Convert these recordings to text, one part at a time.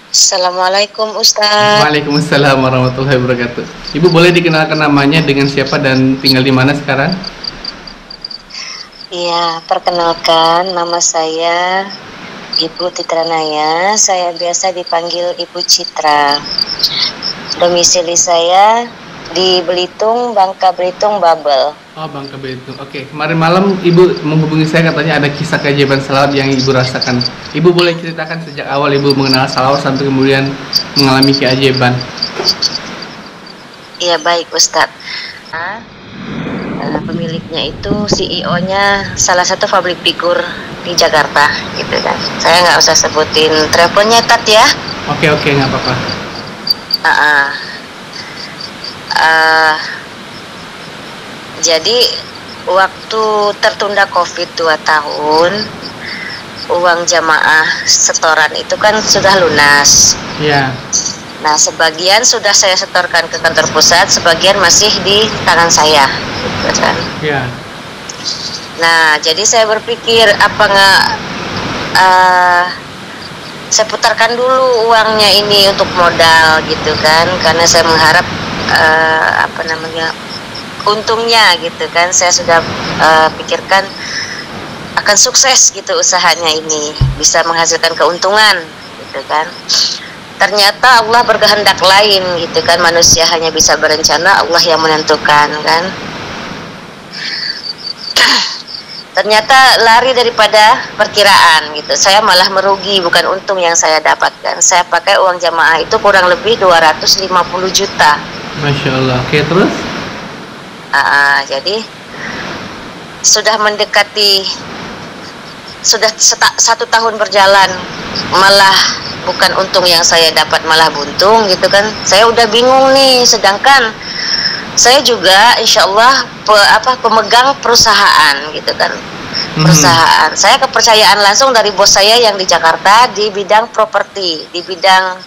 Assalamualaikum Ustadz. Waalaikumsalam warahmatullahi wabarakatuh. Ibu boleh dikenalkan namanya dengan siapa dan tinggal di mana sekarang? Iya, perkenalkan nama saya Ibu Titra Naya. Saya biasa dipanggil Ibu Citra. Domisili saya di Belitung, Bangka Belitung, Babel. Oh, Bangka Belitung. Oke, kemarin malam Ibu menghubungi saya, katanya ada kisah keajaiban salawat yang Ibu rasakan. Ibu boleh ceritakan sejak awal Ibu mengenal salawat sampai kemudian mengalami keajaiban. Iya, baik Ustadz. Pemiliknya itu CEO-nya salah satu public figure di Jakarta, gitu kan. Saya nggak usah sebutin travelnya, Tat ya. Oke, nggak apa-apa. Jadi waktu tertunda COVID 2 tahun, uang jamaah setoran itu kan sudah lunas. Iya. Nah, sebagian sudah saya setorkan ke kantor pusat, sebagian masih di tangan saya, gitu kan. Iya. Nah, jadi saya berpikir apa nggak saya putarkan dulu uangnya ini untuk modal, gitu kan, karena saya mengharap untungnya, gitu kan. Saya sudah pikirkan akan sukses gitu usahanya ini, bisa menghasilkan keuntungan, gitu kan. Ternyata Allah berkehendak lain, gitu kan. Manusia hanya bisa berencana, Allah yang menentukan, kan. Ternyata lari daripada perkiraan, gitu. Saya malah merugi, bukan untung yang saya dapatkan. Saya pakai uang jamaah itu kurang lebih 250 juta. Masya Allah. Oke, terus? Jadi sudah mendekati, sudah 1 tahun berjalan, malah bukan untung yang saya dapat, malah buntung, gitu kan. Saya udah bingung nih, sedangkan saya juga insya Allah pemegang perusahaan, gitu kan. Perusahaan saya kepercayaan langsung dari bos saya yang di Jakarta di bidang properti, di bidang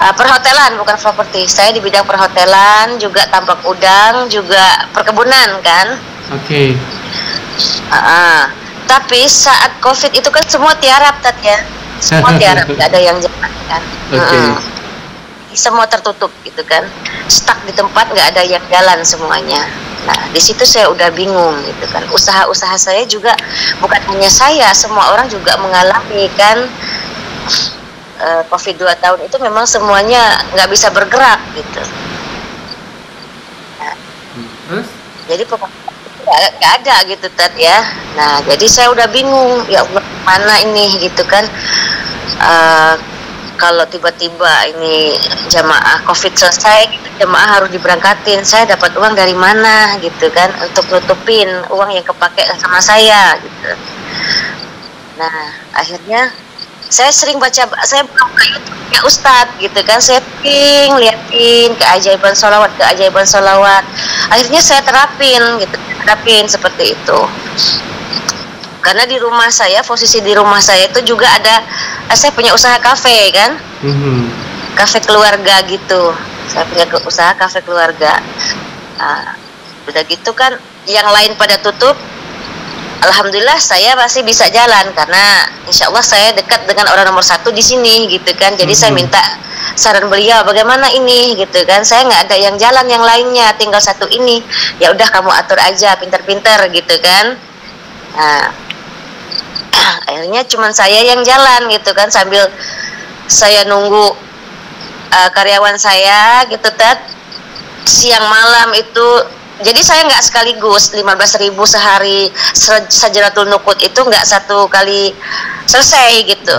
perhotelan, bukan properti. Saya di bidang perhotelan, juga tambak udang, juga perkebunan, kan. Oke. Tapi saat COVID itu kan semua tiarap, Tat ya. Semua tiarap, nggak ada yang jalan, kan. Semua tertutup, gitu kan. Stuck di tempat, nggak ada yang jalan semuanya. Nah, di situ saya udah bingung, gitu kan. Usaha-usaha saya juga bukan hanya saya, semua orang juga mengalami, kan. COVID 2 tahun itu memang semuanya nggak bisa bergerak, gitu. Nah, terus? Jadi pokoknya nggak ada, gitu, Tat ya. Nah, jadi saya udah bingung, ya Allah, mana ini, gitu kan. Kalau tiba-tiba ini jamaah COVID selesai, gitu, jamaah harus diberangkatin, saya dapat uang dari mana, gitu kan, untuk nutupin uang yang kepake sama saya, gitu. Nah, akhirnya saya sering saya buka YouTube-nya Ustadz, gitu kan. Saya liatin keajaiban sholawat. Akhirnya saya terapin, gitu, seperti itu. Karena di rumah saya, posisi di rumah saya itu juga ada, saya punya usaha kafe, kan. Kafe keluarga, gitu. Saya punya usaha kafe keluarga. Udah gitu kan, yang lain pada tutup, alhamdulillah saya masih bisa jalan, karena insya Allah saya dekat dengan orang nomor 1 di sini, gitu kan. Jadi saya minta saran beliau, bagaimana ini, gitu kan. Saya nggak ada yang jalan yang lainnya, tinggal satu ini. Ya udah, kamu atur aja, pinter-pinter, gitu kan. Nah, akhirnya cuman saya yang jalan, gitu kan, sambil saya nunggu karyawan saya, gitu, Tat. Siang malam itu, jadi saya nggak sekaligus 15.000 sehari Sajaratul Nukut itu nggak satu kali selesai, gitu.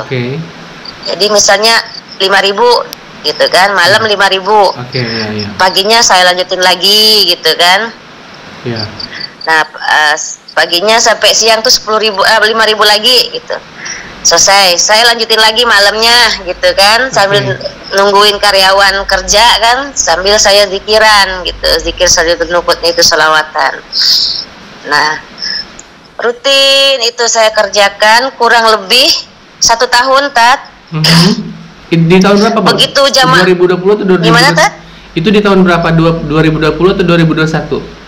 Jadi misalnya 5.000, gitu kan, malam 5.000. Paginya saya lanjutin lagi, gitu kan. Nah, paginya sampai siang tuh 5.000 lagi, gitu. Selesai, saya lanjutin lagi malamnya, gitu kan, sambil nungguin karyawan kerja, kan, sambil saya zikiran, gitu, zikir Sajaratul Nukutnya itu sholawatan. Nah, rutin itu saya kerjakan kurang lebih 1 tahun, Tat. Di tahun berapa, Bu? Begitu jamaah 2020 atau 2021? Gimana, Tat? Itu di tahun berapa? 2020 atau 2021?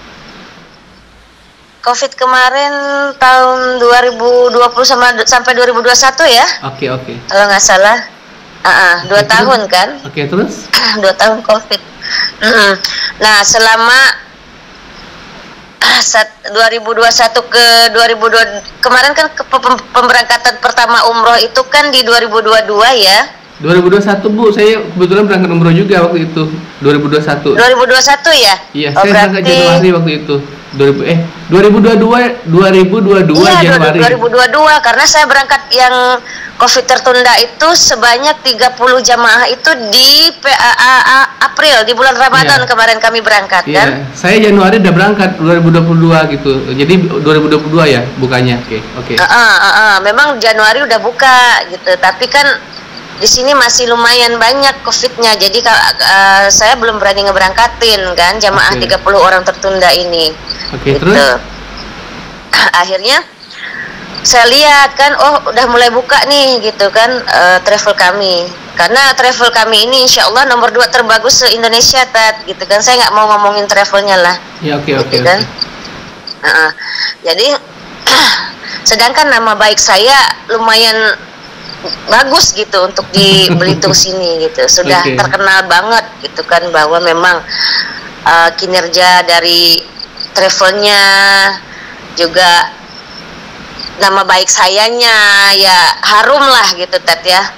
COVID kemarin tahun 2020 sampai 2021 ya. Oke. Kalau nggak salah. 2 tahun kan. Oke, terus? 2 tahun COVID. Nah, selama 2021 ke 2022 kemarin kan pemberangkatan pertama umroh itu kan di 2022 ya. 2021 Bu, saya kebetulan berangkat umroh juga waktu itu. 2021. 2021 ya? Iya, saya berangkat Januari waktu itu. 2022 iya, Januari. 2022 karena saya berangkat yang COVID tertunda itu sebanyak 30 jamaah itu di April, di bulan Ramadan kemarin kami berangkat kan. Saya Januari udah berangkat 2022 gitu. Jadi 2022 ya bukannya. Oke. Memang Januari udah buka gitu, tapi kan di sini masih lumayan banyak COVID-nya. Jadi saya belum berani ngeberangkatin kan jamaah 30 orang tertunda ini. Oke, gitu. Terus? Akhirnya saya lihat kan, oh udah mulai buka nih gitu kan travel kami. Karena travel kami ini insya Allah nomor 2 terbagus se-Indonesia gitu kan. Saya nggak mau ngomongin travelnya lah. Ya, oke. Kan? Jadi sedangkan nama baik saya lumayan bagus gitu untuk di Belitung sini gitu. Sudah terkenal banget gitu kan bahwa memang kinerja dari travelnya juga nama baik sayanya ya harum lah gitu ya.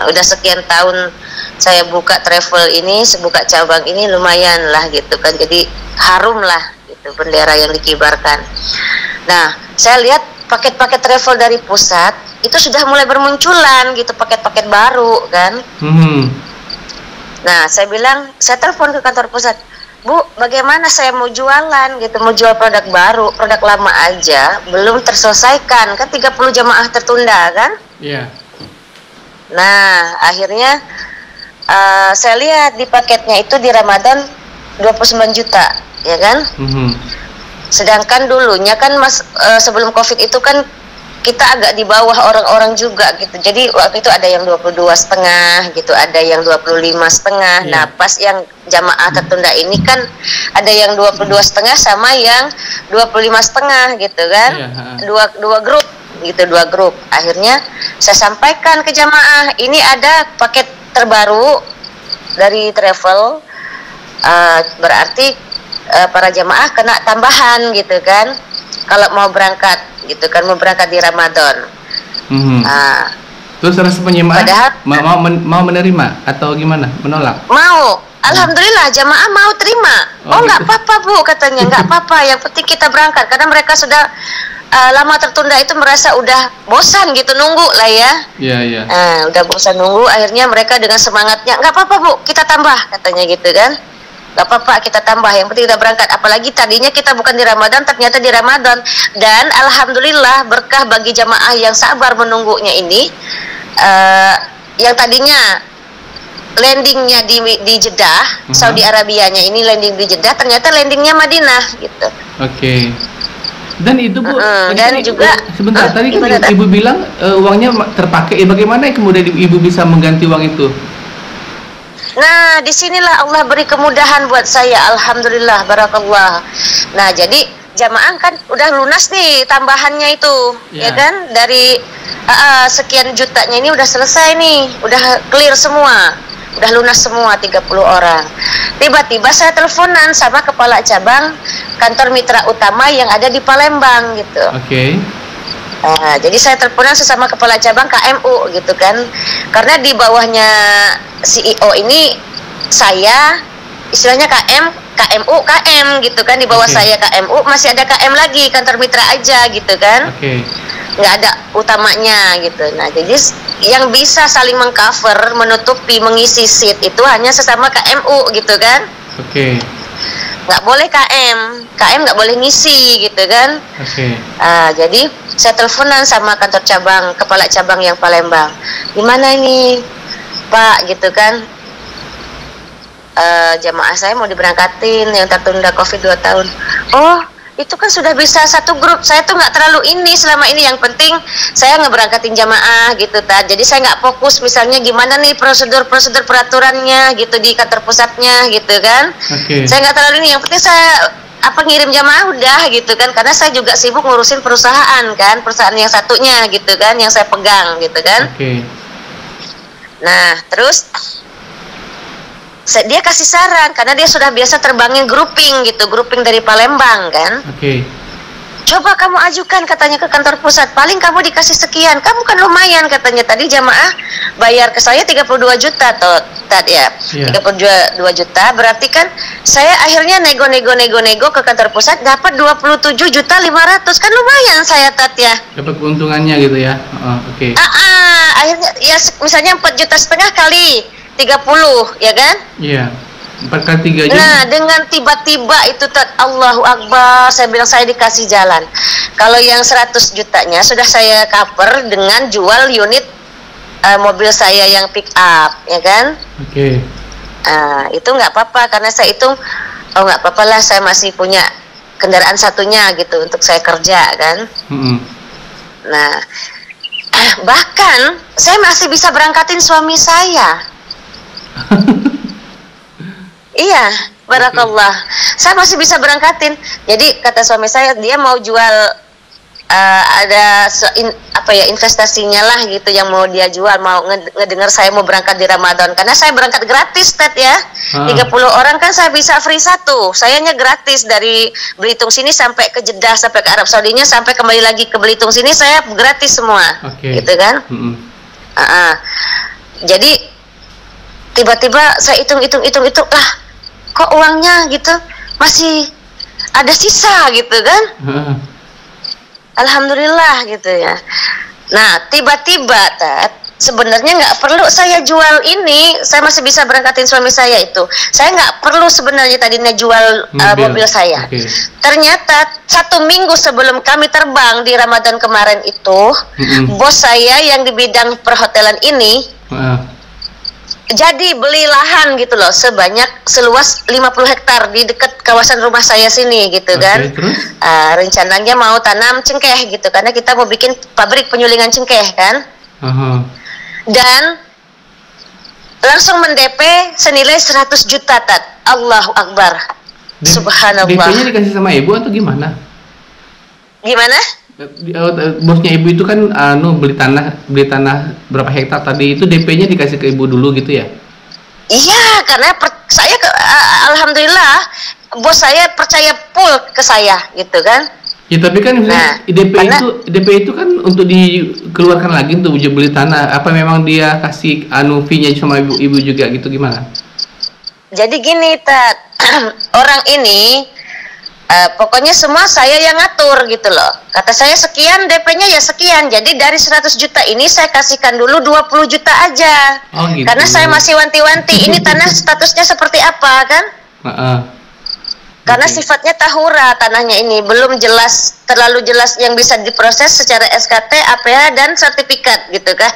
Udah sekian tahun saya buka travel ini, buka cabang ini lumayan lah gitu kan. Jadi harum lah gitu bendera yang dikibarkan. Nah, saya lihat paket-paket travel dari pusat itu sudah mulai bermunculan gitu, paket-paket baru kan. Nah, saya telepon ke kantor pusat, Bu, bagaimana saya mau jualan gitu, mau jual produk baru, produk lama aja belum terselesaikan kan, 30 jamaah tertunda kan. Iya. Nah, akhirnya saya lihat di paketnya itu di Ramadan 29 juta ya kan. Sedangkan dulunya kan sebelum COVID itu kan kita agak di bawah orang-orang juga gitu. Jadi waktu itu ada yang 22,5 gitu, ada yang 25,5. Nah, pas yang jamaah tertunda ini kan ada yang 22,5 sama yang 25,5 gitu kan. Dua grup gitu, 2 grup. Akhirnya saya sampaikan ke jamaah, ini ada paket terbaru dari travel, berarti para jamaah kena tambahan gitu kan kalau mau berangkat gitu kan, mau berangkat di Ramadan. Terus respon jemaah mau menerima atau gimana, menolak? Mau, alhamdulillah jamaah mau terima. Nggak apa-apa Bu katanya, nggak apa-apa, yang penting kita berangkat. Karena mereka sudah lama tertunda itu merasa udah bosan gitu nunggu lah ya. Iya. Udah bosan nunggu, akhirnya mereka dengan semangatnya, nggak apa-apa Bu, kita tambah katanya gitu kan. Gak apa-apa kita tambah, yang penting kita berangkat. Apalagi tadinya kita bukan di Ramadan, ternyata di Ramadan. Dan alhamdulillah berkah bagi jamaah yang sabar menunggunya ini, yang tadinya landingnya di Jeddah, Saudi Arabianya ini landing di Jeddah, ternyata landingnya Madinah gitu. Oke. Dan itu Bu, dan juga sebentar tadi kan Ibu bilang uangnya terpakai. Bagaimana kemudian Ibu bisa mengganti uang itu? Nah, disinilah Allah beri kemudahan buat saya, alhamdulillah, barakallah. Nah, jadi jamaah kan udah lunas nih tambahannya itu, ya kan? Dari sekian jutanya ini udah selesai nih, udah clear semua, udah lunas semua 30 orang. Tiba-tiba saya teleponan sama kepala cabang kantor mitra utama yang ada di Palembang gitu. Jadi saya teleponan sesama kepala cabang KMU gitu kan, karena di bawahnya CEO ini saya istilahnya KMU KM gitu kan, di bawah saya KMU masih ada KM lagi, kantor mitra aja gitu kan, nggak ada utamanya gitu. Nah, jadi yang bisa saling mengcover, menutupi, mengisi seat itu hanya sesama KMU gitu kan. Nggak boleh KM nggak boleh ngisi gitu kan. Jadi saya teleponan sama kantor cabang, kepala cabang yang Palembang, gimana ini Pak gitu kan, jamaah saya mau diberangkatin yang tertunda COVID 2 tahun. Oh, itu kan sudah bisa satu grup. Saya tuh nggak terlalu ini selama ini, yang penting saya ngeberangkatin jamaah gitu jadi saya nggak fokus misalnya gimana nih prosedur peraturannya gitu di kantor pusatnya gitu kan. Saya nggak terlalu ini, yang penting saya apa ngirim jamaah udah gitu kan, karena saya juga sibuk ngurusin perusahaan kan, perusahaan yang satunya gitu kan, yang saya pegang gitu kan. Oke. Nah terus dia kasih saran karena dia sudah biasa terbangin grouping gitu, grouping dari Palembang kan. Oke. Coba kamu ajukan katanya ke kantor pusat, paling kamu dikasih sekian, kamu kan lumayan katanya, tadi jamaah bayar ke saya 32 juta toh ya, 32 juta, berarti kan saya akhirnya nego ke kantor pusat dapat 27 juta 500, kan lumayan saya Tat ya. Dapat keuntungannya gitu ya. Oke. Akhirnya ya misalnya 4,5 juta kali 30 ya kan? Iya. 4 kali 3 aja. Nah, dengan tiba-tiba itu Allahu Akbar, saya bilang saya dikasih jalan. Kalau yang 100 jutanya sudah saya cover dengan jual unit mobil saya yang pick up, ya kan? Oke. Itu nggak apa-apa karena saya hitung, oh nggak apa-apa lah, saya masih punya kendaraan satunya gitu untuk saya kerja kan. Nah, bahkan saya masih bisa berangkatin suami saya. Iya, barakallah. Saya masih bisa berangkatin. Jadi kata suami saya, dia mau jual ada investasinya lah gitu yang mau dia jual, mau ngedengar saya mau berangkat di Ramadan. Karena saya berangkat gratis, Ted ya. 30 orang kan saya bisa free satu. Sayanya gratis dari Belitung sini sampai ke Jeddah, sampai ke Arab Saudinya, sampai kembali lagi ke Belitung sini saya gratis semua. Gitu kan? Jadi tiba-tiba saya hitung lah, kok uangnya gitu masih ada sisa gitu kan. Alhamdulillah gitu ya. Nah tiba-tiba sebenarnya nggak perlu saya jual ini, saya masih bisa berangkatin suami saya itu. Saya nggak perlu sebenarnya tadinya jual mobil saya. Ternyata 1 minggu sebelum kami terbang di Ramadan kemarin itu, bos saya yang di bidang perhotelan ini jadi beli lahan gitu loh, seluas 50 hektar di dekat kawasan rumah saya sini gitu kan. Rencananya mau tanam cengkeh gitu, karena kita mau bikin pabrik penyulingan cengkeh kan. Dan langsung mendp senilai 100 juta Tat. Allahu Akbar. Subhanallah. DP-nya dikasih sama ibu atau gimana? Gimana? Bosnya ibu itu kan beli tanah berapa hektar tadi itu, DP-nya dikasih ke ibu dulu gitu ya? Iya, karena saya alhamdulillah bos saya percaya full ke saya gitu kan. Ya tapi kan DP itu kan untuk dikeluarkan lagi untuk beli tanah. Apa memang dia kasih fee-nya sama ibu juga gitu, gimana? Jadi gini Tat, orang ini pokoknya semua saya yang ngatur gitu loh. Kata saya sekian, DP-nya ya sekian. Jadi dari 100 juta ini saya kasihkan dulu 20 juta aja. Gitu. Karena saya masih wanti-wanti ini tanah statusnya seperti apa kan? Karena sifatnya tahura tanahnya ini, belum terlalu jelas yang bisa diproses secara SKT, APH dan sertifikat gitu kan.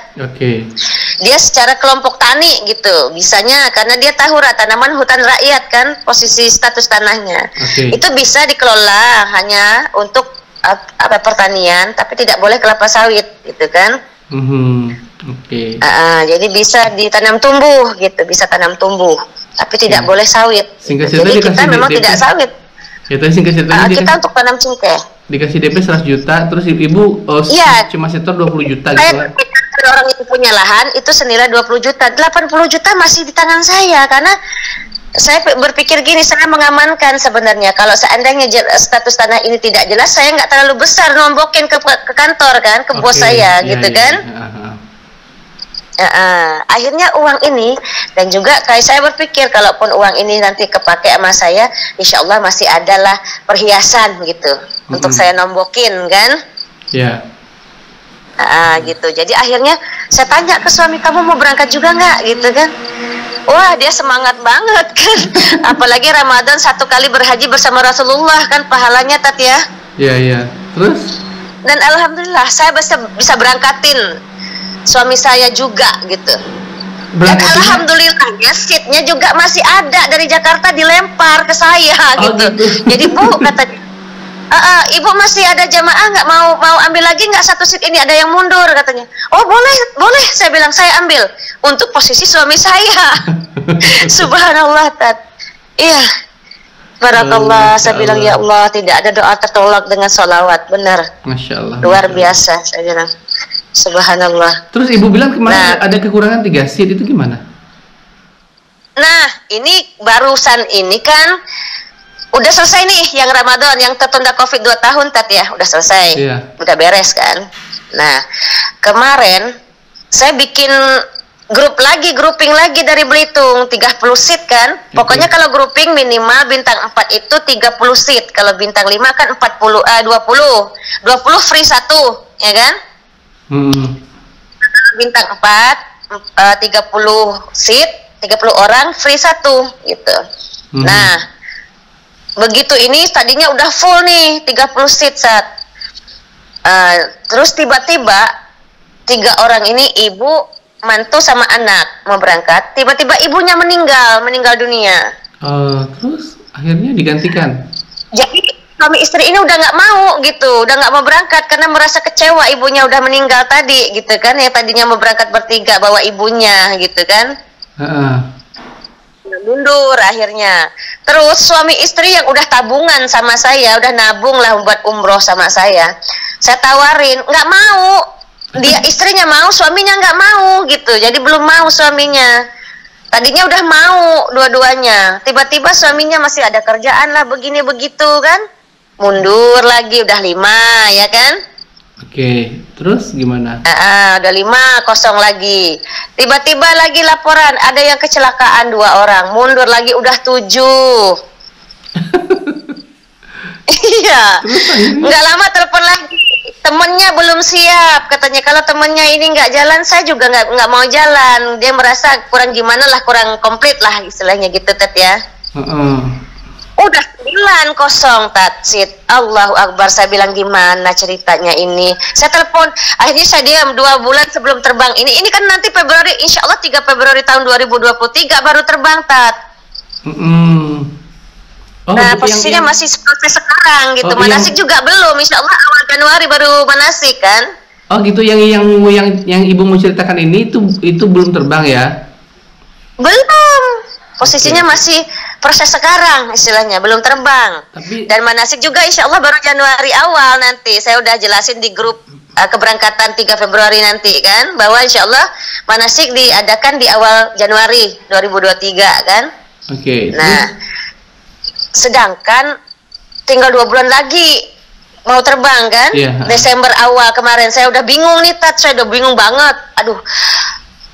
Dia secara kelompok tani gitu, bisanya karena dia tahura, tanaman hutan rakyat kan, posisi status tanahnya. Itu bisa dikelola hanya untuk pertanian, tapi tidak boleh kelapa sawit gitu kan. Jadi bisa ditanam tumbuh gitu, bisa tanam tumbuh, tapi tidak boleh sawit. Jadi kita memang tidak sawit. Ya tadi singkat ceritanya kita untuk tanam cengkeh. Dikasih DP 100 juta, terus ibu cuma setor 20 juta gitu. Saya orang itu punya lahan itu senilai 20 juta, 80 juta masih di tangan saya karena saya berpikir gini, saya mengamankan sebenarnya. Kalau seandainya status tanah ini tidak jelas, saya nggak terlalu besar nombokin ke kantor kan, ke bos saya gitu kan. Akhirnya uang ini, dan juga kayak saya berpikir kalaupun uang ini nanti kepake sama saya, insya Allah masih adalah perhiasan gitu untuk saya nombokin kan. Gitu. Jadi akhirnya saya tanya ke suami, kamu mau berangkat juga nggak gitu kan. Wah dia semangat banget kan. Apalagi Ramadan 1 kali berhaji bersama Rasulullah kan pahalanya Tat ya. Iya. Terus? Dan alhamdulillah saya bisa berangkatin suami saya juga gitu. Dan alhamdulillahnya seatnya juga masih ada dari Jakarta dilempar ke saya gitu. Jadi Bu katanya, ibu masih ada jamaah nggak mau ambil lagi nggak satu seat ini, ada yang mundur katanya. Oh boleh saya bilang saya ambil untuk posisi suami saya. Subhanallah Tat. Iya. Barakallah, Masya saya bilang Allah. ya Allah, tidak ada doa tertolak dengan sholawat, benar. Masya Allah. Luar Masya Allah. biasa, saya bilang. Subhanallah. Terus ibu bilang kemarin Nah. ada kekurangan 3 seat, itu gimana? Nah, ini barusan ini kan udah selesai nih yang Ramadan, yang tertunda Covid 2 tahun Tat ya, udah selesai. Iya. Udah beres kan. Nah, kemarin saya bikin grouping lagi dari Belitung, 30 seat kan. Pokoknya kalau grouping minimal bintang 4 itu 30 seat. Kalau bintang 5 kan 20 free 1, ya kan? Bintang 4 30 seat, 30 orang free 1 gitu. Nah, begitu ini tadinya udah full nih 30 seat saat terus tiba-tiba 3 orang ini ibu, mantu sama anak mau berangkat, tiba-tiba ibunya meninggal dunia. Terus akhirnya digantikan. Jadi suami istri ini udah nggak mau gitu, udah nggak mau berangkat karena merasa kecewa ibunya udah meninggal tadi gitu kan, yang tadinya mau berangkat bertiga bawa ibunya gitu kan. Mundur akhirnya. Terus suami istri yang udah tabungan sama saya, udah nabung lah buat umroh sama saya tawarin, nggak mau. Dia istrinya mau, suaminya nggak mau gitu. Jadi belum mau suaminya. Tadinya udah mau dua-duanya. Tiba-tiba suaminya masih ada kerjaan lah begini begitu kan. Mundur lagi, udah 5 ya kan. Oke, terus gimana? Udah 5 kosong lagi. Tiba-tiba lagi laporan ada yang kecelakaan 2 orang. Mundur lagi udah 7. Iya. Nggak lama telepon lagi. Temennya belum siap katanya. Kalau temennya ini nggak jalan, saya juga nggak mau jalan. Dia merasa kurang gimana lah, kurang komplit lah istilahnya gitu Tat ya. Udah 9 kosong Tatsit. Allahu Akbar, saya bilang gimana ceritanya ini. Saya telepon, akhirnya saya diam 2 bulan sebelum terbang. Ini kan nanti Februari, insya Allah 3 Februari tahun 2023 baru terbang Tat. Nah posisinya masih seperti sekarang gitu. Manasik juga belum, insya Allah awal Januari baru manasik kan. Oh gitu, yang ibu mau ceritakan ini itu belum terbang ya? Belum. Posisinya masih proses sekarang istilahnya, belum terbang. Dan manasik juga insya Allah baru Januari awal nanti. Saya udah jelasin di grup keberangkatan 3 Februari nanti kan, bahwa insya Allah manasik diadakan di awal Januari 2023 kan. Nah, sedangkan tinggal 2 bulan lagi mau terbang kan. Desember awal kemarin saya udah bingung nih Tat, saya udah bingung banget. Aduh,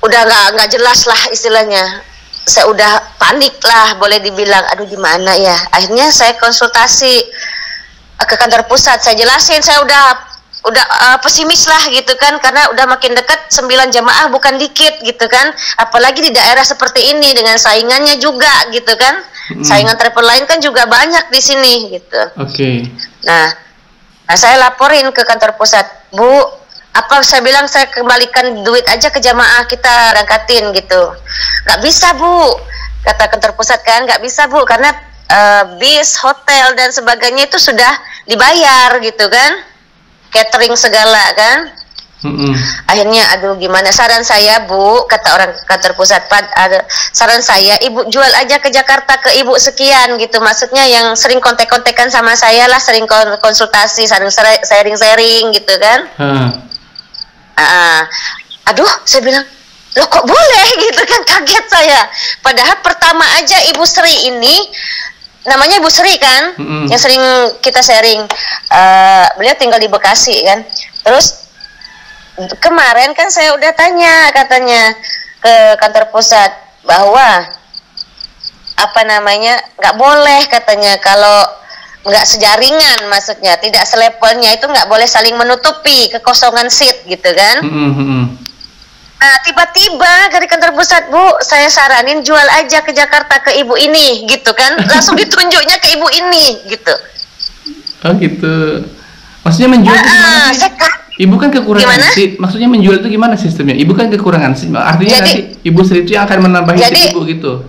udah nggak jelas lah istilahnya. Saya udah panik lah boleh dibilang. Aduh gimana ya. Akhirnya saya konsultasi ke kantor pusat. Saya jelasin saya udah pesimis lah gitu kan, karena udah makin dekat 9 jamaah bukan dikit gitu kan. Apalagi di daerah seperti ini dengan saingannya juga gitu kan. Saingan travel lain kan juga banyak di sini gitu. Nah, saya laporin ke kantor pusat, Bu, apa saya bilang saya kembalikan duit aja ke jamaah kita rangkatin gitu. Nggak bisa Bu, kata kantor pusat kan, nggak bisa Bu karena bis, hotel dan sebagainya itu sudah dibayar gitu kan, catering segala kan. Akhirnya aduh gimana, saran saya Bu, kata orang kantor pusat, saran saya Ibu jual aja ke Jakarta ke Ibu sekian gitu, maksudnya yang sering kontek-kontekan sama saya lah, sering konsultasi, sharing gitu kan. Aduh saya bilang, loh kok boleh gitu kan, kaget saya. Padahal pertama aja Ibu Sri ini, namanya Ibu Sri kan, yang sering kita sharing, beliau tinggal di Bekasi kan. Terus kemarin kan saya udah tanya katanya ke kantor pusat bahwa apa namanya, nggak boleh katanya kalau nggak sejaringan, maksudnya tidak selevelnya itu nggak boleh saling menutupi kekosongan seat gitu kan. Nah tiba-tiba dari kantor pusat, Bu saya saranin jual aja ke Jakarta ke ibu ini gitu kan, langsung ditunjuknya ke ibu ini gitu. Oh gitu, maksudnya menjual itu gimana sih? Ibu kan kekurangan seat, maksudnya menjual itu gimana sistemnya? Ibu kan kekurangan seat, artinya jadi, nanti Ibu Sri itu yang akan menambahi seat Ibu gitu.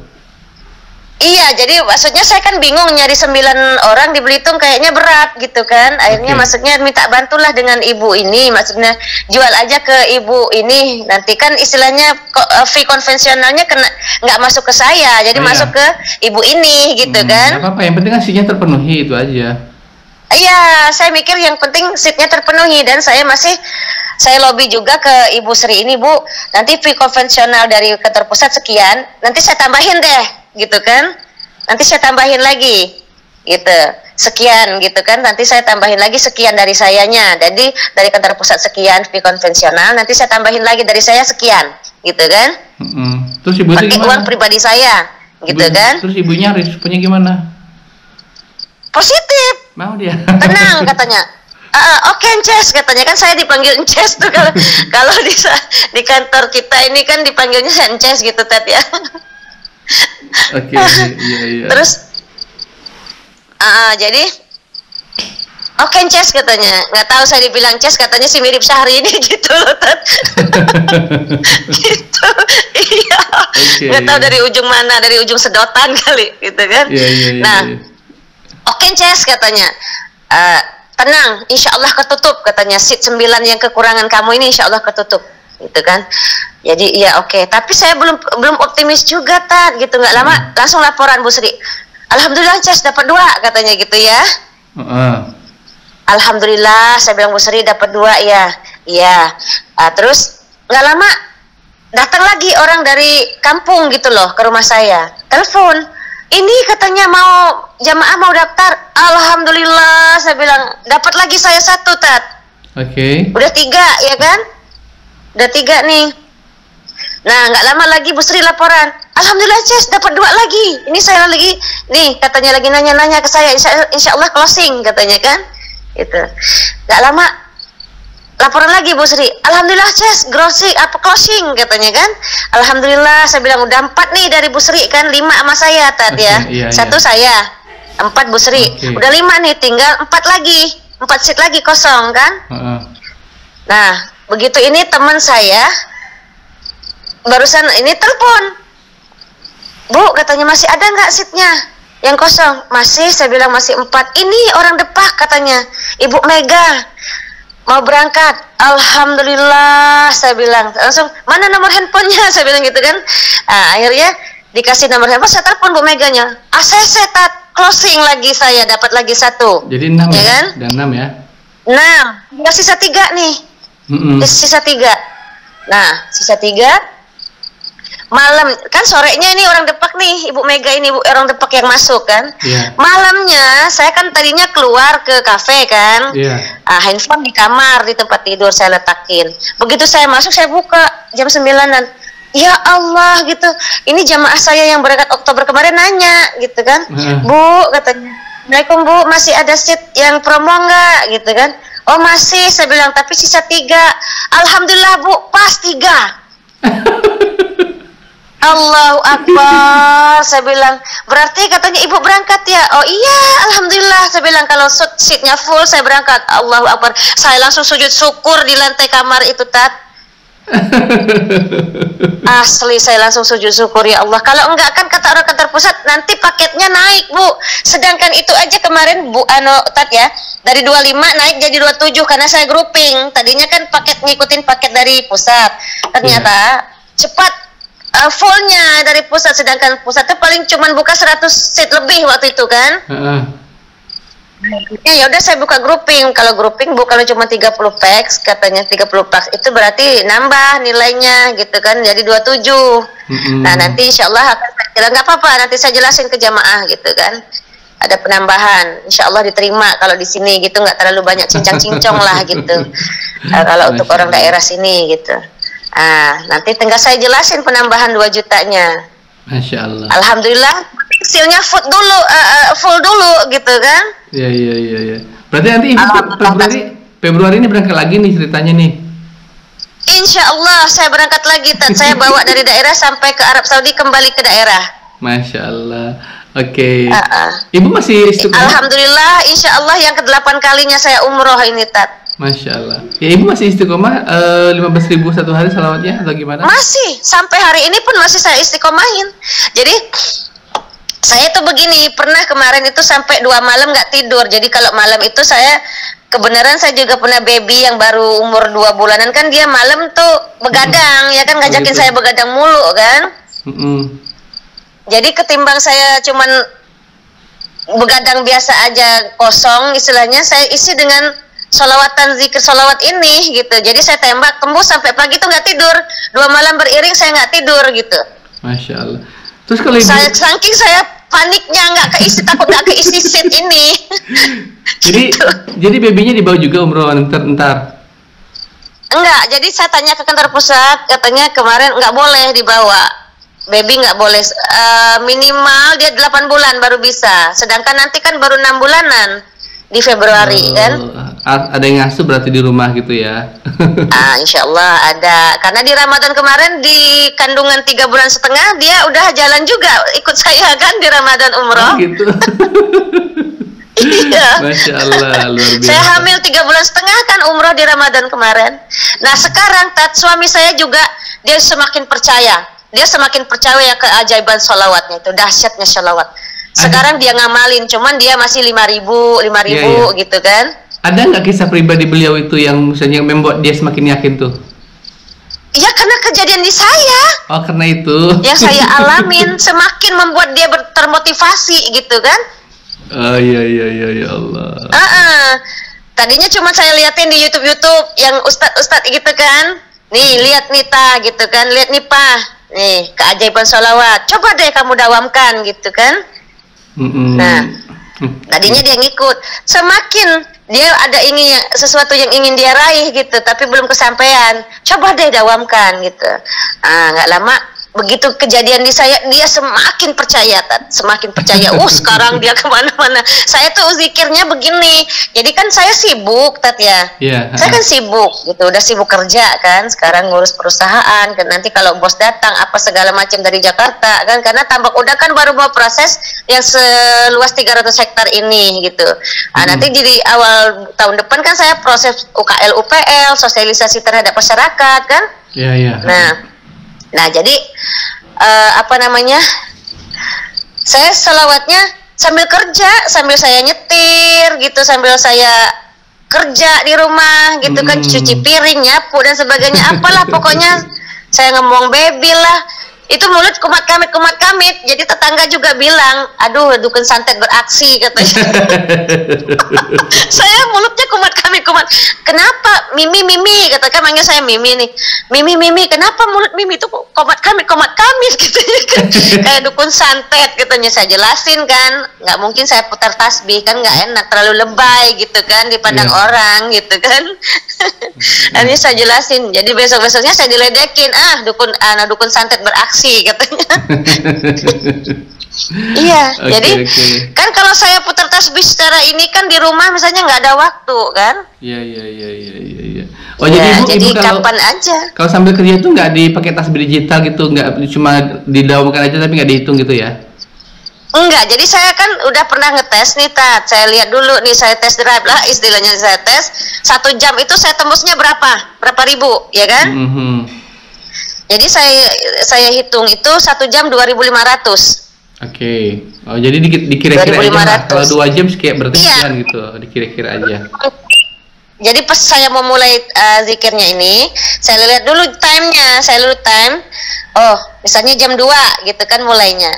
Iya, jadi maksudnya saya kan bingung nyari 9 orang di Belitung kayaknya berat gitu kan. Akhirnya maksudnya minta bantulah dengan ibu ini, maksudnya jual aja ke ibu ini. Nanti kan istilahnya fee konvensionalnya kena nggak masuk ke saya, jadi masuk ke ibu ini gitu kan. Nggak apa-apa, yang penting kan seatnya terpenuhi itu aja. Iya, saya mikir yang penting seatnya terpenuhi dan saya lobby juga ke Ibu Sri ini, Bu, nanti fee konvensional dari kantor pusat sekian, nanti saya tambahin deh, gitu kan, nanti saya tambahin lagi, gitu, sekian, gitu kan, nanti saya tambahin lagi sekian dari sayanya, jadi dari kantor pusat sekian fee konvensional, nanti saya tambahin lagi dari saya sekian, gitu kan, terus ibu pakai uang pribadi saya, gitu kan. Terus ibunya responnya gimana? Positif. Mau dia? Tenang katanya. Oke, Ences katanya, kan saya dipanggil Ences tuh kalau di kantor kita ini kan dipanggilnya Ences gitu tadi ya. Oke, iya. Terus jadi oke, Ences katanya. Nggak tahu saya dibilang Ces, katanya sih mirip Syahrini gitu loh, Tat. Gitu. Iya. Nggak tahu dari ujung mana, dari ujung sedotan kali gitu kan. Nah, oke, Ces katanya, tenang, insya Allah ketutup katanya, seat 9 yang kekurangan kamu ini insya Allah ketutup, gitu kan. Jadi ya oke. Tapi saya belum optimis juga, Tat, gitu. Nggak lama langsung laporan Bu Sri, alhamdulillah Ces dapat 2 katanya gitu ya. Alhamdulillah, saya bilang Bu Sri dapat 2 ya. Iya. Terus nggak lama datang lagi orang dari kampung gitu loh ke rumah saya, telepon. Ini katanya jamaah mau daftar. Alhamdulillah, saya bilang dapat lagi saya 1, Tat. Oke. Udah 3 ya kan? Udah 3 nih. Nah, nggak lama lagi Bu Sri laporan. Alhamdulillah, Ces dapat 2 lagi. Ini saya lagi nih, katanya lagi nanya-nanya ke saya. Insya Allah closing katanya kan? Gitu. Nggak lama laporan lagi Bu Sri, alhamdulillah Ces closing katanya kan. Alhamdulillah, saya bilang udah 4 nih dari Bu Sri kan, 5 sama saya tadi ya. Iya, 1 saya, 4 Bu Sri. Udah 5 nih, tinggal 4 lagi, 4 seat lagi kosong kan. Nah, begitu ini teman saya barusan ini telepon, Bu katanya masih ada nggak seatnya yang kosong? Masih, saya bilang masih 4. Ini orang Depak katanya, Ibu Mega mau berangkat. Alhamdulillah, saya bilang langsung, mana nomor handphonenya, saya bilang gitu kan. Akhirnya dikasih nomor handphone, saya telepon Bu Meganya, ACC Tat, closing lagi, saya dapat lagi 1. Jadi 6 ya kan? Dan 6 ya. 6, tinggal sisa 3 nih. Sisa 3. Nah, sisa 3 malam kan, sorenya ini orang Depak nih, Ibu Mega ini orang Depak yang masuk kan. Malamnya saya kan tadinya keluar ke kafe kan. Handphone di kamar, di tempat tidur saya letakin. Begitu saya masuk, saya buka jam 9-an. Ya Allah gitu, ini jamaah saya yang berangkat Oktober kemarin nanya gitu kan. Bu katanya, Assalamualaikum Bu, masih ada seat yang promo nggak gitu kan. Oh masih, saya bilang, tapi sisa 3. Alhamdulillah Bu, pas 3. Allahu Akbar, saya bilang, berarti katanya Ibu berangkat ya? Oh iya, Alhamdulillah, saya bilang, kalau seatnya full saya berangkat. Allahu Akbar, saya langsung sujud syukur di lantai kamar itu, Tat. Asli, saya langsung sujud syukur, ya Allah. Kalau enggak kan kata orang kantor pusat, nanti paketnya naik Bu. Sedangkan itu aja kemarin Bu Tat ya, dari 25 naik jadi 27 karena saya grouping. Tadinya kan paket ngikutin paket dari pusat. Ternyata cepat fullnya dari pusat, sedangkan pusat itu paling cuman buka 100 seat lebih waktu itu kan. Ya udah, saya buka grouping. Kalau grouping Bu, kalau cuma 30 packs, katanya 30 packs itu berarti nambah nilainya gitu kan, jadi 27. Nah nanti insya Allah akan saya bilang, nggak apa-apa, nanti saya jelasin ke jamaah gitu kan, ada penambahan, insya Allah diterima kalau di sini gitu, nggak terlalu banyak cincang-cincong lah gitu. Kalau untuk orang daerah sini gitu. Nanti tinggal saya jelasin penambahan 2 jutanya. Masya Allah. Alhamdulillah, hasilnya full dulu gitu kan. Iya. Berarti nanti Februari ini berangkat lagi nih ceritanya nih. Insya Allah saya berangkat lagi, saya bawa dari daerah sampai ke Arab Saudi, kembali ke daerah. Masya Allah. Oke. Ibu masih istiqomah? Alhamdulillah, insya Allah yang ke-8 kalinya saya umroh ini, Tat. Masya Allah. Ya Ibu masih istiqomah 15.000 satu hari salawatnya atau gimana? Masih, sampai hari ini pun masih saya istiqomahin. Jadi Saya tuh begini, pernah kemarin itu sampai 2 malam nggak tidur. Jadi kalau malam itu saya kebenaran saya juga pernah baby yang baru umur 2 bulanan kan dia malam tuh begadang ya kan ngajakin gitu. saya begadang mulu kan. Jadi ketimbang saya cuman begadang biasa aja kosong istilahnya, saya isi dengan sholawatan zikir sholawat ini gitu. Jadi saya tembus sampai pagi tuh nggak tidur. 2 malam beriring saya nggak tidur gitu. Masya Allah. Terus kalau ibu, Saking saya paniknya nggak keisi, takut nggak keisi seat ini. jadi babynya dibawa juga umroh ntar. Enggak, jadi saya tanya ke kantor pusat, katanya kemarin nggak boleh dibawa. Baby nggak boleh, minimal dia 8 bulan baru bisa. Sedangkan nanti kan baru 6 bulanan di Februari kan. Ada yang ngasuh berarti di rumah gitu ya. Insya Allah ada. Karena di Ramadan kemarin di kandungan 3 bulan setengah dia udah jalan juga ikut saya kan di Ramadan umroh. Gitu. Iya. Masya Allah, luar biasa. Saya hamil 3 bulan setengah kan umroh di Ramadan kemarin. Nah sekarang suami saya juga dia semakin percaya. Dia semakin percaya keajaiban sholawatnya itu, dahsyatnya sholawat. Sekarang dia ngamalin, cuman dia masih 5.000 Iya. gitu kan. Ada nggak kisah pribadi beliau itu yang misalnya membuat dia semakin yakin tuh? Ya karena kejadian di saya. Oh karena itu. Yang saya alamin semakin membuat dia termotivasi gitu kan. Oh iya ya Allah. Tadinya cuma saya liatin di YouTube yang ustadz gitu kan. Nih lihat nih ta gitu kan, lihat nih pa, nih keajaiban sholawat. Coba deh kamu dawamkan gitu kan. Nah, tadinya dia ngikut. Semakin dia ada sesuatu yang ingin dia raih gitu, tapi belum kesampaian. Coba deh dawamkan gitu. Nggak lama begitu kejadian di saya, dia semakin percaya, semakin percaya. Sekarang dia kemana-mana. Saya tuh zikirnya begini. Jadi kan saya sibuk, ya. Yeah. Saya kan sibuk, gitu. Udah sibuk kerja kan. Sekarang ngurus perusahaan. Kan nanti kalau bos datang, apa segala macam dari Jakarta kan. Karena Tambak Uda kan baru mau proses yang seluas 300 hektar ini, gitu. Nanti di awal tahun depan kan saya proses UKL UPL, sosialisasi terhadap masyarakat kan. Iya. Nah jadi saya selawatnya sambil kerja, sambil saya nyetir gitu, sambil saya kerja di rumah gitu kan, cuci piring, nyapu dan sebagainya, apalah pokoknya saya ngomong baby lah. Itu mulut kumat kamit, jadi tetangga juga bilang, aduh dukun santet beraksi katanya. Saya mulutnya kumat kamit. Kenapa Mimi katakan manggil saya Mimi nih. Mimi kenapa mulut Mimi itu kumat kamit gitu kan. Kayak dukun santet katanya. Saya jelasin kan, nggak mungkin saya putar tasbih kan, nggak enak, terlalu lebay gitu kan dipandang orang gitu kan. Ini saya jelasin. Jadi besoknya saya diledekin, dukun santet beraksi katanya. Iya, jadi kan kalau saya putar tasbih secara ini kan di rumah misalnya nggak ada waktu kan. Iya. Oh ya, jadi ibu kapan aja. Kalau sambil kerja itu nggak dipakai tasbih digital gitu, nggak cuma didawamkan aja tapi nggak dihitung gitu ya? Enggak, jadi saya kan udah pernah ngetes nih Tat. Saya lihat dulu nih, saya tes drive lah istilahnya, saya tes 1 jam itu saya tembusnya berapa ribu ya kan. Jadi saya hitung itu 1 jam 2.500. Oke. Oh jadi dikira-kira aja. Kalau 2 jam kayak berarti sekian gitu, dikira-kira aja. Jadi pas saya mau mulai zikirnya ini, saya lihat dulu time-nya, oh misalnya jam 2 gitu kan mulainya.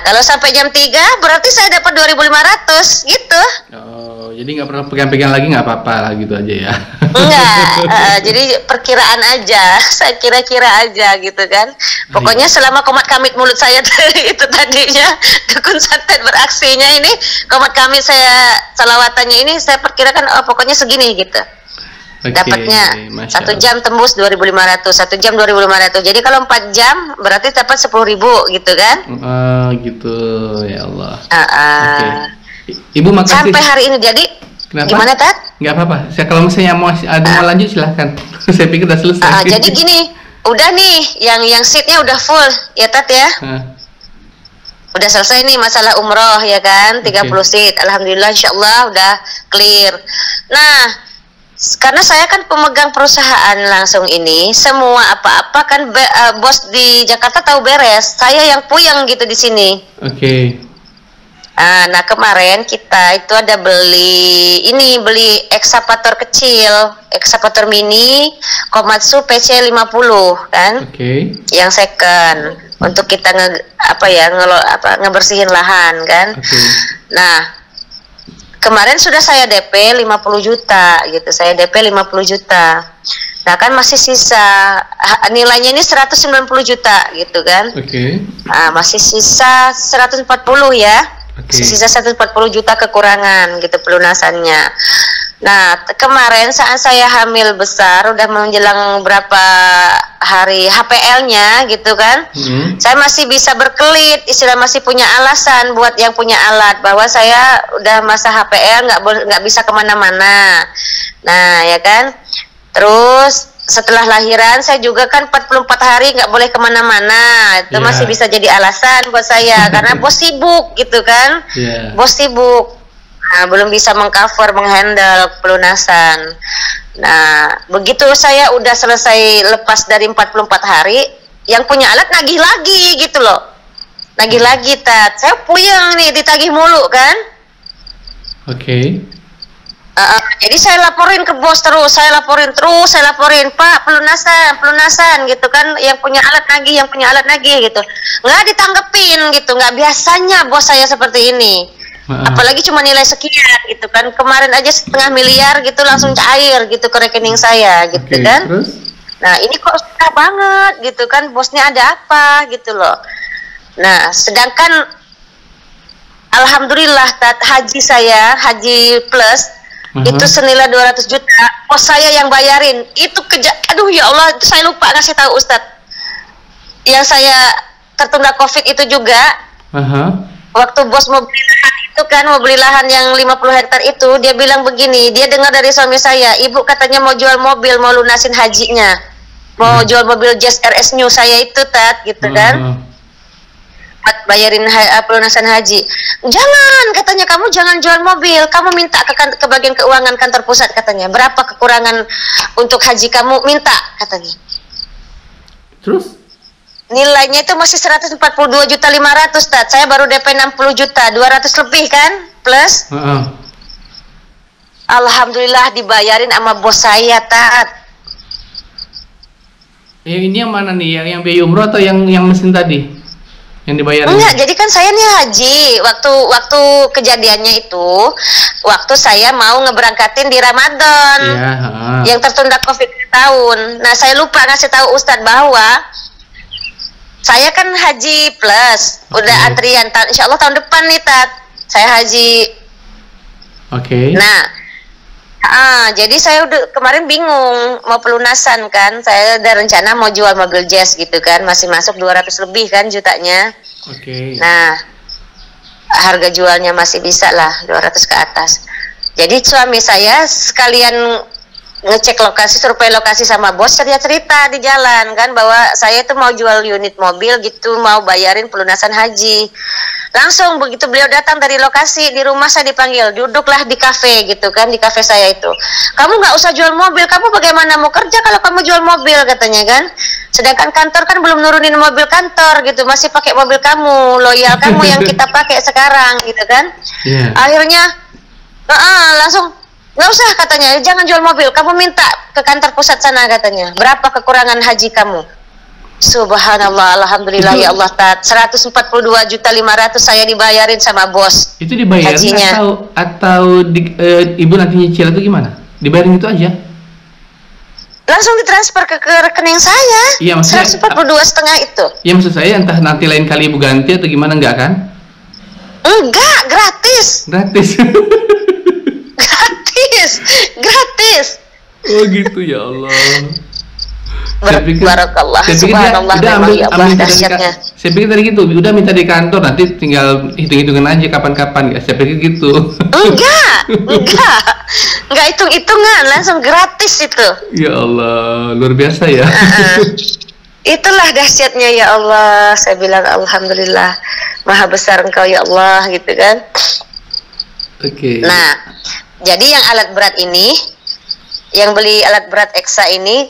Kalau sampai jam 3 berarti saya dapat 2.500 gitu. Oh, jadi nggak pernah pegang-pegang lagi, nggak apa-apa lah gitu aja ya? Enggak, jadi perkiraan aja, saya kira-kira aja gitu kan. Pokoknya selama komat kamit mulut saya itu tadinya dukun santet beraksinya ini, komat kamit saya salawatannya ini saya perkirakan pokoknya segini gitu. Dapatnya 1 jam tembus 2.500, 1 jam 2.500. Jadi kalau 4 jam berarti dapat 10.000 gitu kan? Gitu ya Allah. Ibu makasih. Sampai hari ini jadi. Kenapa? Gimana Tat? Nggak apa-apa. Kalau misalnya mau lanjut silahkan. Saya pikir udah selesai. Jadi gini, udah nih yang seatnya udah full ya Tat ya. Udah selesai nih masalah umroh ya kan, 30 seat. Alhamdulillah insyaallah udah clear. Nah, karena saya kan pemegang perusahaan langsung ini, semua apa-apa kan bos di Jakarta tahu beres. Saya yang puyeng gitu di sini. Oke. Nah kemarin kita itu ada beli ekskavator kecil, ekskavator mini Komatsu PC 50 kan, yang second untuk kita ngebersihin lahan kan. Nah kemarin sudah saya DP 50 juta gitu, saya DP 50 juta. Nah kan masih sisa, nilainya ini 190 juta gitu kan. Nah, masih sisa 140 ya. Sisa 140 juta kekurangan gitu pelunasannya. Nah kemarin saat saya hamil besar, udah menjelang berapa hari HPL-nya gitu kan, saya masih bisa berkelit, istilah masih punya alasan buat yang punya alat bahwa saya udah masa HPL, nggak bisa kemana-mana. Nah ya kan, terus setelah lahiran saya juga kan 44 hari nggak boleh kemana-mana, itu masih bisa jadi alasan buat saya karena bos sibuk gitu kan, bos sibuk, belum bisa menghandle pelunasan. Nah begitu saya udah selesai lepas dari 44 hari, yang punya alat nagih lagi gitu loh, nagih lagi saya puyeng nih ditagih mulu kan. Jadi saya laporin ke bos terus, saya laporin Pak pelunasan gitu kan, yang punya alat nagih gitu, nggak ditanggepin gitu, nggak biasanya bos saya seperti ini, apalagi cuma nilai sekian gitu kan, kemarin aja 500 miliar gitu langsung cair gitu ke rekening saya gitu kan. Nah ini kok susah banget gitu kan, bosnya ada apa gitu loh. Nah sedangkan alhamdulillah haji plus itu senilai 200 juta, bos saya yang bayarin. Itu aduh ya Allah, itu saya lupa ngasih tahu Ustadz. Yang saya tertunda COVID itu juga, waktu bos mau beli lahan itu kan, mau beli lahan yang 50 hektar itu, dia bilang begini, dia dengar dari suami saya, ibu katanya mau jual mobil, mau lunasin hajinya, mau jual mobil Jazz RS New saya itu gitu kan, bayarin pelunasan haji. Jangan, katanya, kamu jangan jual mobil, kamu minta ke bagian keuangan kantor pusat katanya, berapa kekurangan untuk haji kamu, minta katanya. Terus nilainya itu masih 142 juta 500 saya baru DP 60 juta 200 lebih kan plus. Alhamdulillah dibayarin sama bos saya ini yang mana nih, yang biaya umroh atau yang mesin tadi yang dibayar? Enggak, jadi kan saya nih haji, waktu kejadiannya itu, waktu saya mau ngeberangkatin di Ramadan, yang tertunda COVID tahun. Nah saya lupa ngasih tahu Ustadz bahwa saya kan haji plus, udah antrian, insya Allah tahun depan nih saya haji. Nah jadi saya udah kemarin bingung mau pelunasan kan, saya ada rencana mau jual mobil Jazz gitu kan, masih masuk 200 lebih kan jutanya. Nah harga jualnya masih bisa lah 200 ke atas. Jadi suami saya sekalian ngecek lokasi, survei lokasi sama bos, cerita di jalan kan bahwa saya itu mau jual unit mobil gitu, mau bayarin pelunasan haji. Langsung begitu beliau datang dari lokasi, di rumah saya dipanggil, duduklah di kafe gitu kan, di kafe saya itu. Kamu nggak usah jual mobil, kamu bagaimana mau kerja kalau kamu jual mobil katanya kan. Sedangkan kantor kan belum nurunin mobil kantor gitu, masih pakai mobil kamu, loyal kamu yang kita pakai sekarang gitu kan. Akhirnya langsung nggak usah katanya, jangan jual mobil, kamu minta ke kantor pusat sana katanya, berapa kekurangan haji kamu. Subhanallah, alhamdulillah ya Allah, 142 juta 500 saya dibayarin sama bos. Itu dibayarin hajinya. atau ibu nanti nyicil atau gimana? Dibayarin gitu aja? Langsung ditransfer ke rekening saya. Iya, maksudnya 142,5 itu. Iya, maksud saya entah nanti lain kali ibu ganti atau gimana, enggak kan? Enggak, gratis. Gratis. Oh gitu, ya Allah. Barakallah, subhanallah, memang ya Allah dahsyatnya. Saya pikir tadi gitu, udah minta di kantor, nanti tinggal hitung-hitungan aja kapan-kapan. Saya pikir gitu. Enggak hitung-hitungan, langsung gratis itu. Ya Allah, luar biasa ya. Itulah dahsyatnya ya Allah. Saya bilang alhamdulillah, maha besar Engkau ya Allah gitu kan. Nah, jadi yang alat berat ini yang beli alat berat Eksa ini,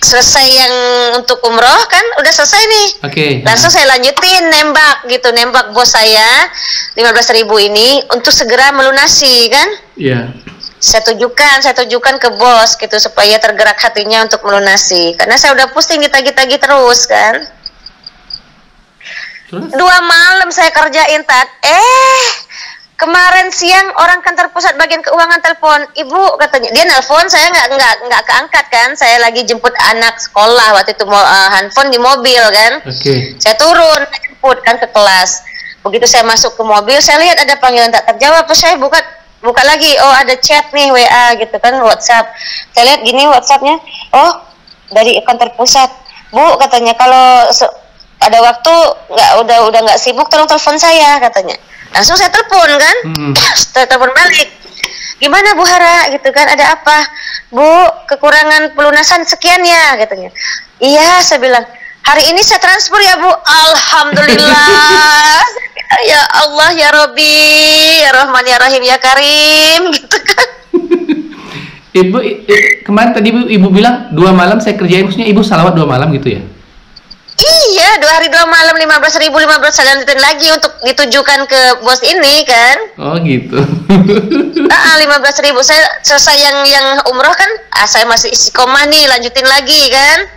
selesai yang untuk umroh kan udah selesai nih. Oke. Langsung saya lanjutin nembak bos saya 15.000 ini untuk segera melunasi kan. Iya. Saya tunjukkan ke bos gitu supaya tergerak hatinya untuk melunasi. Karena saya udah pusing ditagih-tagih terus kan. Terus? 2 malam saya kerjain Tat. Kemarin siang orang kantor pusat bagian keuangan telepon, ibu katanya, dia nelpon, saya nggak keangkat kan, saya lagi jemput anak sekolah waktu itu, handphone di mobil kan. Oke. Saya turun jemput kan ke kelas. Begitu saya masuk ke mobil, saya lihat ada panggilan tak terjawab, terus saya buka lagi, oh ada chat nih WA gitu kan, WhatsApp. Saya lihat gini WhatsAppnya, oh dari kantor pusat, Bu katanya kalau ada waktu udah nggak sibuk tolong telepon saya katanya. Langsung saya telepon kan, saya telepon balik. Gimana Bu Hara gitu kan, ada apa? Bu, kekurangan pelunasan sekian ya katanya. Iya, saya bilang, hari ini saya transfer ya Bu. Alhamdulillah. Ya Allah ya Robbi, ya Rahman ya Rahim ya Karim gitu kan. Ibu kemarin tadi ibu bilang 2 malam saya kerjain, maksudnya ibu salawat 2 malam gitu ya? Iya, 2 hari 2 malam 15.000 saya lanjutin lagi untuk ditujukan ke bos ini kan. Oh gitu. 15.000 saya selesai yang umroh kan, saya masih istiqomah nih, lanjutin lagi kan.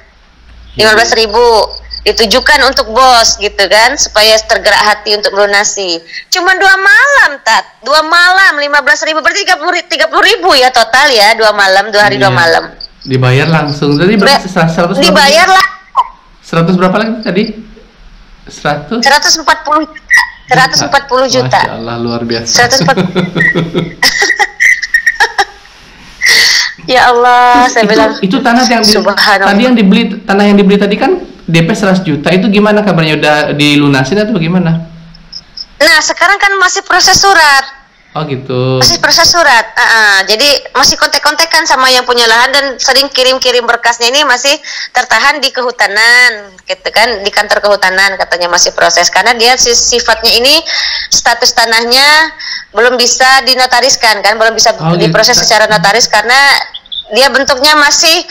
15.000 ditujukan untuk bos gitu kan, supaya tergerak hati untuk melunasi. Cuma 2 malam Tat, 2 malam 15.000 berarti 30.000 ya total ya, 2 malam, 2 hari 2 malam. Dibayar langsung, jadi berapa? 100 dibayar lah. 100 berapa lagi tadi? 140 juta. Masya Allah, luar biasa. 140. Ya Allah, saya bilang itu tanah yang tadi yang dibeli, tanah yang dibeli tadi kan DP 100 juta, itu gimana kabarnya, udah dilunasin atau bagaimana? Nah, sekarang kan masih proses surat. Oh gitu. Masih proses surat. Jadi masih kontek-kontekan sama yang punya lahan, dan sering kirim-kirim berkasnya ini masih tertahan di kehutanan, gitu kan, di kantor kehutanan katanya masih proses, karena dia sifatnya ini status tanahnya belum bisa dinotariskan kan, belum bisa diproses secara notaris karena dia bentuknya masih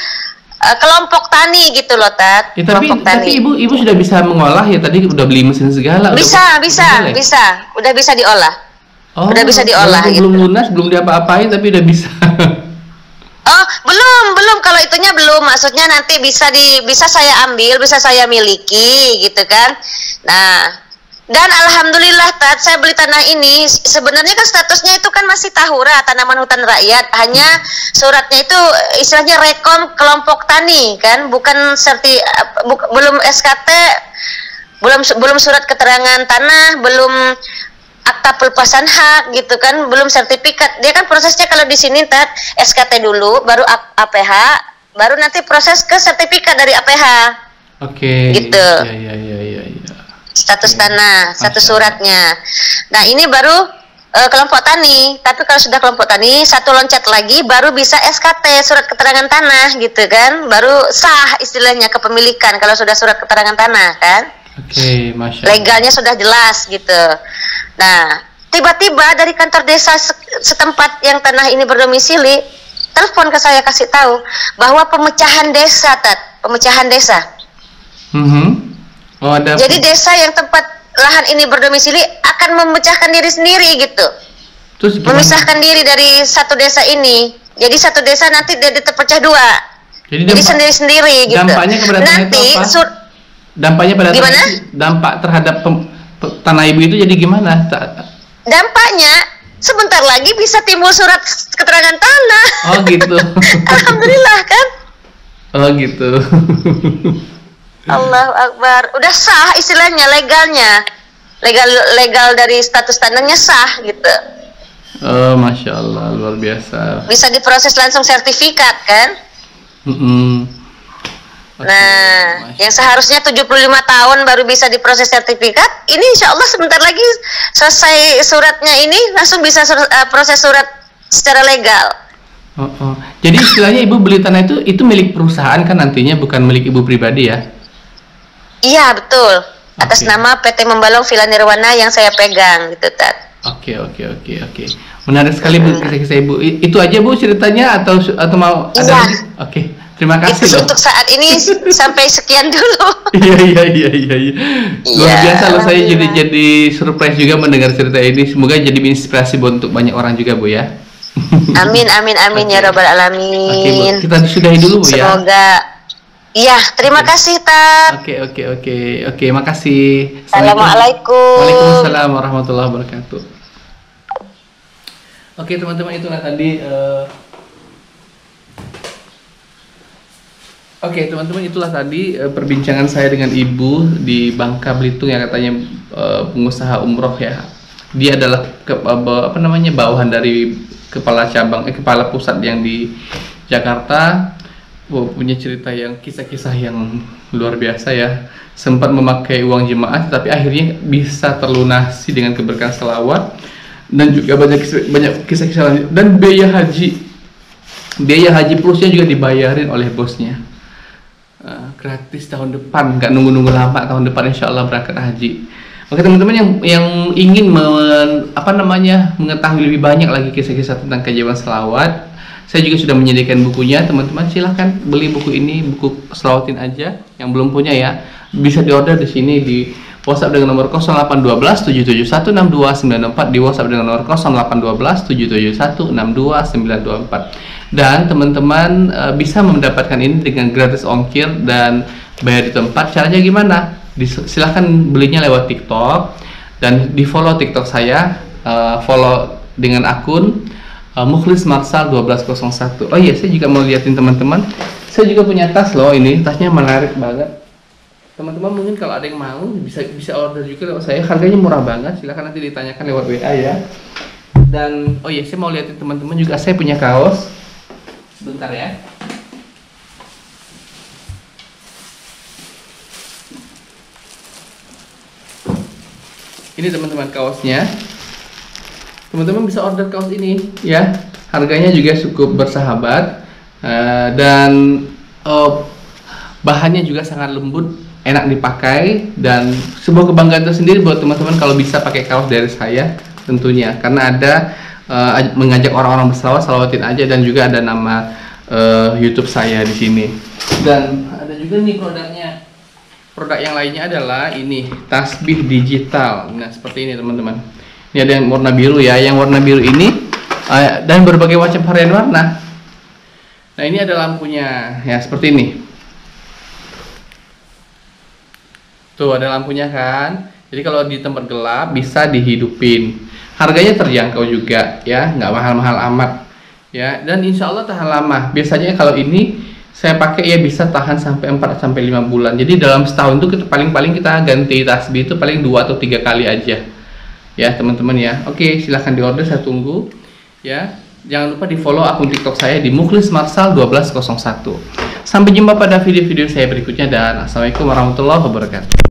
kelompok tani gitu loh Tat. Ya, tapi ibu sudah bisa mengolah ya, tadi udah beli mesin segala. Bisa, udah bisa diolah. Oh, udah bisa diolah gitu. Belum lunas, belum diapa-apain tapi udah bisa. Oh, belum. Kalau itunya belum. Maksudnya nanti bisa saya ambil, bisa saya miliki gitu kan. Nah, dan alhamdulillah Tat, saya beli tanah ini sebenarnya kan statusnya itu kan masih tahura, tanaman hutan rakyat. Hanya suratnya itu istilahnya rekom kelompok tani kan, bukan belum SKT, belum surat keterangan tanah, belum akta pelepasan hak gitu kan, belum sertifikat. Dia kan prosesnya kalau di sini Tat, SKT dulu, baru APH, baru nanti proses ke sertifikat dari APH. Oke. Gitu. Ya. Status tanah, status suratnya. Nah, ini baru kelompok tani. Tapi kalau sudah kelompok tani, satu loncat lagi baru bisa SKT, surat keterangan tanah gitu kan. Baru sah istilahnya kepemilikan kalau sudah surat keterangan tanah kan. Oke, Masya Allah. Legalnya sudah jelas gitu. Nah, tiba-tiba dari kantor desa setempat yang tanah ini berdomisili telepon ke saya, kasih tahu bahwa pemecahan desa Oh, ada. Jadi desa yang tempat lahan ini berdomisili akan memecahkan diri sendiri gitu. Terus gimana? Memisahkan diri dari satu desa ini. Jadi satu desa nanti dia terpecah 2. Jadi sendiri-sendiri gitu. Dampaknya kepada nanti itu apa? Dampaknya pada dampak terhadap tanah ibu itu jadi gimana? Dampaknya sebentar lagi bisa timbul surat keterangan tanah. Oh gitu. Alhamdulillah kan. Oh gitu. Allahu Akbar. Udah sah istilahnya, legalnya. Legal dari status tanahnya sah gitu. Oh, Masya Allah, luar biasa. Bisa diproses langsung sertifikat kan? Okay, nah, yang seharusnya 75 tahun baru bisa diproses sertifikat, ini insya Allah sebentar lagi selesai suratnya ini langsung bisa proses surat secara legal. Jadi istilahnya ibu beli tanah itu milik perusahaan kan nantinya, bukan milik ibu pribadi ya? Iya betul. Atas nama PT Membalong Villa Nirwana yang saya pegang gitu, Tat. Oke. Menarik sekali Bu kisah-kisah Ibu. Itu aja Bu ceritanya atau mau ada Iya. lagi? Oke. Terima kasih Itu loh. untuk saat ini sampai sekian dulu. Iya. Luar Iya, biasa loh, saya alhamdulillah. jadi surprise juga mendengar cerita ini. Semoga jadi inspirasi untuk banyak orang juga Bu ya. Amin ya Oke. Rabbal Oke Bu, Alamin. kita sudahi dulu Bu ya. Semoga. Iya, terima kasih Tat. Oke, makasih. Assalamualaikum. Waalaikumsalam warahmatullahi wabarakatuh. Oke teman-teman, itulah tadi perbincangan saya dengan Ibu di Bangka Belitung yang katanya pengusaha umroh ya. Dia adalah bawahan dari kepala pusat yang di Jakarta. Punya cerita yang kisah-kisah yang luar biasa ya. Sempat memakai uang jemaah tapi akhirnya bisa terlunasi dengan keberkahan selawat, dan juga banyak kisah-kisah lain. Dan biaya haji plusnya juga dibayarin oleh bosnya. Gratis tahun depan, nggak nunggu lama, tahun depan insya Allah berangkat haji. Oke teman-teman yang ingin mengetahui lebih banyak lagi kisah-kisah tentang keajaiban selawat, saya juga sudah menyediakan bukunya. Teman-teman silahkan beli buku ini, buku Selawatin aja. Yang belum punya ya, bisa diorder di sini di WhatsApp dengan nomor 0812 771 6294, di WhatsApp dengan nomor 0812 771 62924. Dan teman-teman bisa mendapatkan ini dengan gratis ongkir dan bayar di tempat. Caranya gimana? Silahkan belinya lewat TikTok, dan di follow TikTok saya, follow dengan akun Mukhlis Marsal 1201. Oh iya, saya juga mau liatin teman-teman. Saya juga punya tas loh, ini tasnya menarik banget. Teman-teman mungkin kalau ada yang mau bisa order juga lewat saya. Harganya murah banget. Silahkan nanti ditanyakan lewat WA ya. Dan oh iya, saya mau liatin teman-teman juga, saya punya kaos. Sebentar ya. Ini teman-teman kaosnya. Teman-teman bisa order kaos ini ya, harganya juga cukup bersahabat, dan bahannya juga sangat lembut, enak dipakai, dan sebuah kebanggaan tersendiri buat teman-teman kalau bisa pakai kaos dari saya tentunya, karena ada mengajak orang-orang berselawat, salawatin aja, dan juga ada nama YouTube saya di sini. Dan ada juga nih produknya. Produk yang lainnya adalah ini tasbih digital. Nah seperti ini teman-teman. Ini ada yang warna biru ya, yang warna biru ini dan berbagai macam varian warna. Nah ini ada lampunya ya, seperti ini. Tuh ada lampunya kan. Jadi kalau di tempat gelap bisa dihidupin. Harganya terjangkau juga ya, nggak mahal-mahal amat ya. Dan insya Allah tahan lama. Biasanya kalau ini saya pakai ya bisa tahan sampai 4-5 bulan. Jadi dalam setahun itu kita paling-paling kita ganti tasbih itu paling 2 atau 3 kali aja. Ya teman-teman ya. Oke, silahkan diorder, saya tunggu ya. Jangan lupa di follow akun TikTok saya di Mukhlis Marsal 1201. Sampai jumpa pada video-video saya berikutnya, dan assalamualaikum warahmatullahi wabarakatuh.